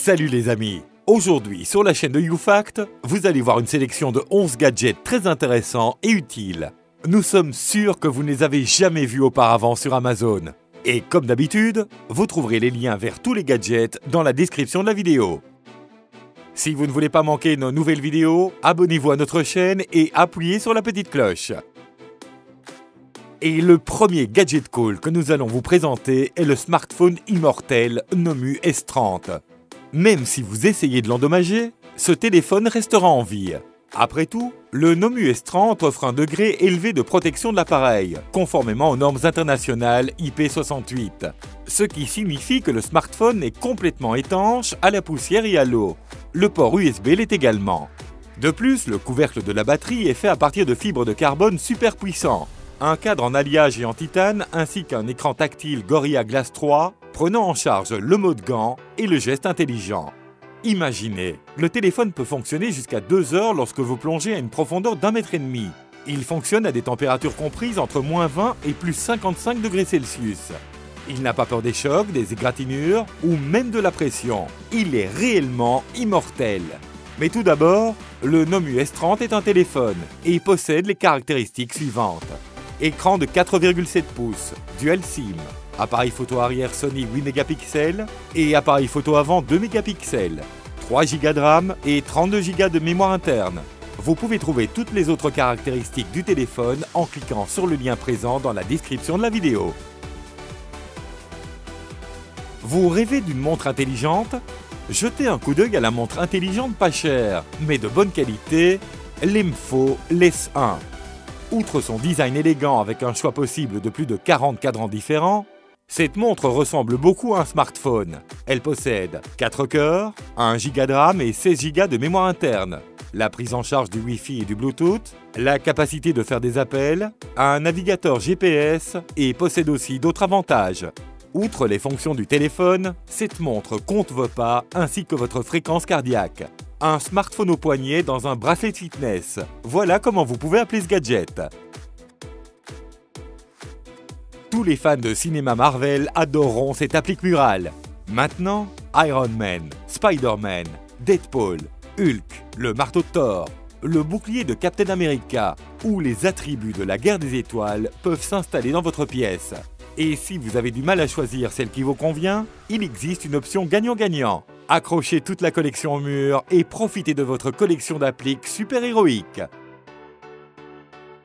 Salut les amis! Aujourd'hui, sur la chaîne de YouFact, vous allez voir une sélection de 11 gadgets très intéressants et utiles. Nous sommes sûrs que vous ne les avez jamais vus auparavant sur Amazon. Et comme d'habitude, vous trouverez les liens vers tous les gadgets dans la description de la vidéo. Si vous ne voulez pas manquer nos nouvelles vidéos, abonnez-vous à notre chaîne et appuyez sur la petite cloche. Et le premier gadget cool que nous allons vous présenter est le smartphone immortel Nomu S30. Même si vous essayez de l'endommager, ce téléphone restera en vie. Après tout, le Nomu S30 offre un degré élevé de protection de l'appareil, conformément aux normes internationales IP68, ce qui signifie que le smartphone est complètement étanche à la poussière et à l'eau. Le port USB l'est également. De plus, le couvercle de la batterie est fait à partir de fibres de carbone super puissants, un cadre en alliage et en titane ainsi qu'un écran tactile Gorilla Glass 3 prenant en charge le mode gant et le geste intelligent. Imaginez, le téléphone peut fonctionner jusqu'à 2 heures lorsque vous plongez à une profondeur d'1,5 m. Il fonctionne à des températures comprises entre -20 et +55 degrés Celsius. Il n'a pas peur des chocs, des égratignures ou même de la pression. Il est réellement immortel. Mais tout d'abord, le Nomu S30 est un téléphone et possède les caractéristiques suivantes. Écran de 4,7 pouces, Dual SIM, appareil photo arrière Sony 8 mégapixels et appareil photo avant 2 mégapixels, 3 Go de RAM et 32 Go de mémoire interne. Vous pouvez trouver toutes les autres caractéristiques du téléphone en cliquant sur le lien présent dans la description de la vidéo. Vous rêvez d'une montre intelligente? Jetez un coup d'œil à la montre intelligente pas chère, mais de bonne qualité, l'Emfo LES1. Outre son design élégant avec un choix possible de plus de 40 cadrans différents, cette montre ressemble beaucoup à un smartphone. Elle possède 4 cœurs, 1 Go de RAM et 16 Go de mémoire interne, la prise en charge du Wi-Fi et du Bluetooth, la capacité de faire des appels, un navigateur GPS et possède aussi d'autres avantages. Outre les fonctions du téléphone, cette montre compte vos pas ainsi que votre fréquence cardiaque. Un smartphone au poignet dans un bracelet fitness. Voilà comment vous pouvez appeler ce gadget. Tous les fans de cinéma Marvel adoreront cette applique murale. Maintenant, Iron Man, Spider-Man, Deadpool, Hulk, le marteau de Thor, le bouclier de Captain America ou les attributs de la guerre des étoiles peuvent s'installer dans votre pièce. Et si vous avez du mal à choisir celle qui vous convient, il existe une option gagnant-gagnant. Accrochez toute la collection au mur et profitez de votre collection d'appliques super-héroïques.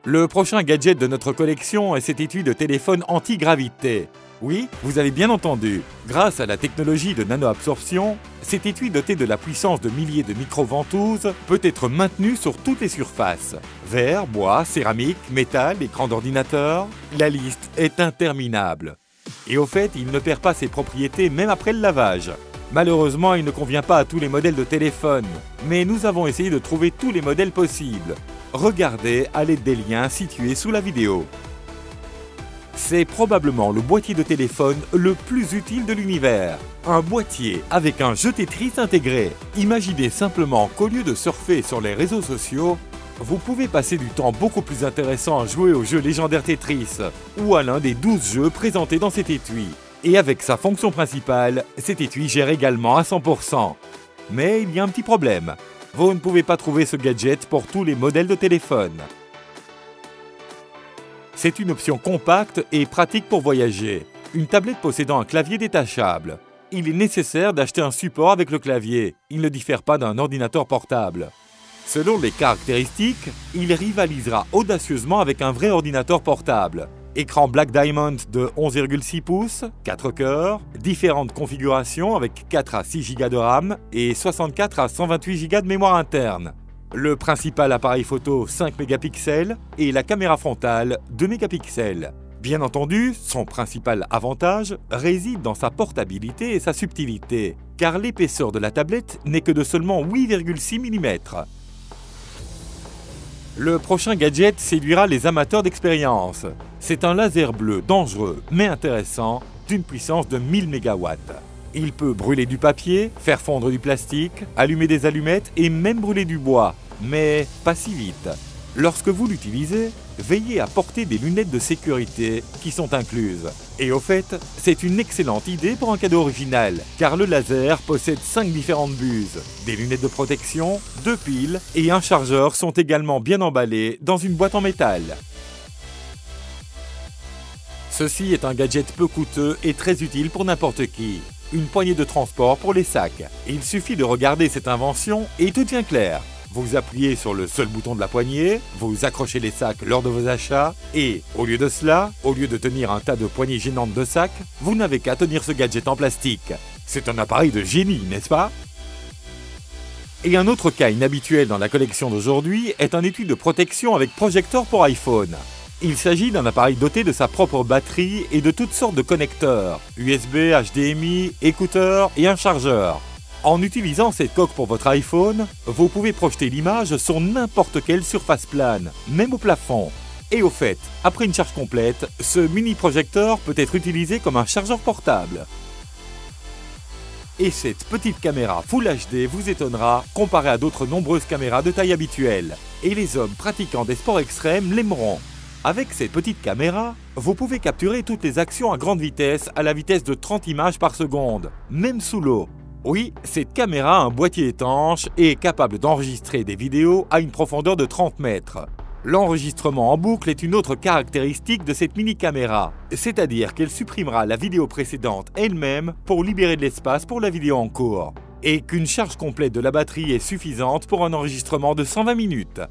Le prochain gadget de notre collection est cet étui de téléphone anti-gravité. Oui, vous avez bien entendu. Grâce à la technologie de nano-absorption, cet étui doté de la puissance de milliers de micro-ventouses peut être maintenu sur toutes les surfaces. Verre, bois, céramique, métal, écran d'ordinateur, la liste est interminable. Et au fait, il ne perd pas ses propriétés même après le lavage. Malheureusement, il ne convient pas à tous les modèles de téléphone, mais nous avons essayé de trouver tous les modèles possibles. Regardez à l'aide des liens situés sous la vidéo. C'est probablement le boîtier de téléphone le plus utile de l'univers. Un boîtier avec un jeu Tetris intégré. Imaginez simplement qu'au lieu de surfer sur les réseaux sociaux, vous pouvez passer du temps beaucoup plus intéressant à jouer au jeu légendaire Tetris ou à l'un des 12 jeux présentés dans cet étui. Et avec sa fonction principale, cet étui gère également à 100%. Mais il y a un petit problème. Vous ne pouvez pas trouver ce gadget pour tous les modèles de téléphone. C'est une option compacte et pratique pour voyager. Une tablette possédant un clavier détachable. Il est nécessaire d'acheter un support avec le clavier. Il ne diffère pas d'un ordinateur portable. Selon les caractéristiques, il rivalisera audacieusement avec un vrai ordinateur portable. Écran Black Diamond de 11,6 pouces, 4 cœurs, différentes configurations avec 4 à 6 Go de RAM et 64 à 128 Go de mémoire interne. Le principal appareil photo 5 mégapixels et la caméra frontale 2 mégapixels. Bien entendu, son principal avantage réside dans sa portabilité et sa subtilité, car l'épaisseur de la tablette n'est que de seulement 8,6 mm. Le prochain gadget séduira les amateurs d'expérience. C'est un laser bleu dangereux mais intéressant d'une puissance de 1000 MW. Il peut brûler du papier, faire fondre du plastique, allumer des allumettes et même brûler du bois, mais pas si vite. Lorsque vous l'utilisez, veillez à porter des lunettes de sécurité qui sont incluses. Et au fait, c'est une excellente idée pour un cadeau original, car le laser possède 5 différentes buses. Des lunettes de protection, 2 piles et un chargeur sont également bien emballés dans une boîte en métal. Ceci est un gadget peu coûteux et très utile pour n'importe qui. Une poignée de transport pour les sacs. Il suffit de regarder cette invention et tout devient clair. Vous appuyez sur le seul bouton de la poignée, vous accrochez les sacs lors de vos achats et, au lieu de cela, au lieu de tenir un tas de poignées gênantes de sacs, vous n'avez qu'à tenir ce gadget en plastique. C'est un appareil de génie, n'est-ce pas? Et un autre cas inhabituel dans la collection d'aujourd'hui est un étui de protection avec projecteur pour iPhone. Il s'agit d'un appareil doté de sa propre batterie et de toutes sortes de connecteurs, USB, HDMI, écouteurs et un chargeur. En utilisant cette coque pour votre iPhone, vous pouvez projeter l'image sur n'importe quelle surface plane, même au plafond. Et au fait, après une charge complète, ce mini-projecteur peut être utilisé comme un chargeur portable. Et cette petite caméra Full HD vous étonnera comparée à d'autres nombreuses caméras de taille habituelle. Et les hommes pratiquant des sports extrêmes l'aimeront. Avec cette petite caméra, vous pouvez capturer toutes les actions à grande vitesse à la vitesse de 30 images par seconde, même sous l'eau. Oui, cette caméra a un boîtier étanche et est capable d'enregistrer des vidéos à une profondeur de 30 mètres. L'enregistrement en boucle est une autre caractéristique de cette mini-caméra, c'est-à-dire qu'elle supprimera la vidéo précédente elle-même pour libérer de l'espace pour la vidéo en cours, et qu'une charge complète de la batterie est suffisante pour un enregistrement de 120 minutes.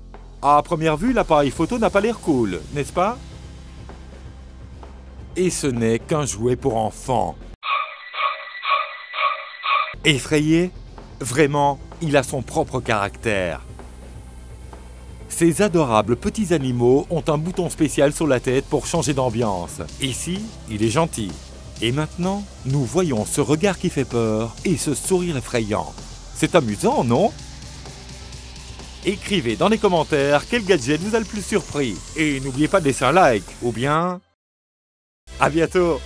À première vue, l'appareil photo n'a pas l'air cool, n'est-ce pas? Et ce n'est qu'un jouet pour enfants. Effrayé? Vraiment, il a son propre caractère. Ces adorables petits animaux ont un bouton spécial sur la tête pour changer d'ambiance. Ici, il est gentil. Et maintenant, nous voyons ce regard qui fait peur et ce sourire effrayant. C'est amusant, non? Écrivez dans les commentaires quel gadget vous a le plus surpris. Et n'oubliez pas de laisser un like, ou bien... À bientôt!